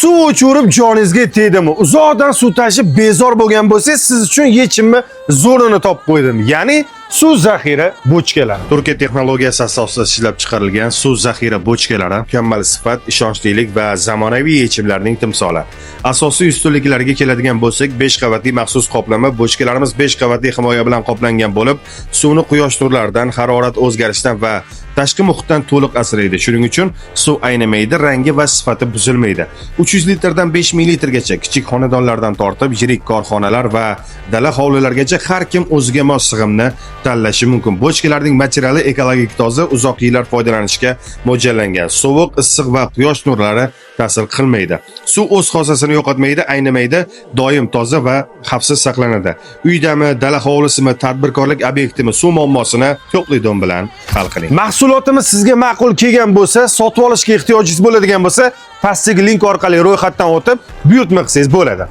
Suv o'chirib joningizga tegdimi? Uzoqdan suv tashib bezor bo'lgan bo'lsangiz, siz uchun yechimni zo'rini topib qo'ydim. Ya'ni suv zaxira bochkalari. Turkiya texnologiyasi asosida ishlab chiqarilgan suv zaxira bochkalari mukammal sifat, ishonchlilik va zamonaviy yechimlarning timsoli. Asosiy ustunliklariga keladigan bo'lsak, 5 qavatli maxsus qoplama bochkalarimiz 5 qavatli himoya bilan qoplangan bo'lib, suvni quyosh nurlaridan, harorat o'zgarishidan va tashqi muhitdan to'liq asraydi. Shuning uchun suv aynamaydi, rangi va sifati buzilmaydi. 300 litrdan 5 ming litrgacha kichik xonadonlardan tortib yirik korxonalar va dala hovlilargacha har kim o'ziga mos sig'imni tanlashi mumkin. Bochkalarning materiali ekologik toza, uzoq yillar foydalanishga mo'ljallangan. Sovuq, issiq va quyosh nurlari ta'sir qilmaydi. Suv o'z xosasini yo'qotmaydi, aynamaydi, doim toza va xavfsiz saqlanadi. Uydami, dala hovlisimi, tadbirkorlik obyektimi suv muammosini To'qlidon bilan hal qiling. Mahsulotimiz sizga ma'qul kelgan bo'lsa, sotib olishga ehtiyojingiz bo'ladigan bo'lsa, pastdagi link orqali ro'yxatdan o'tib, buyurtma qilsangiz bo'ladi.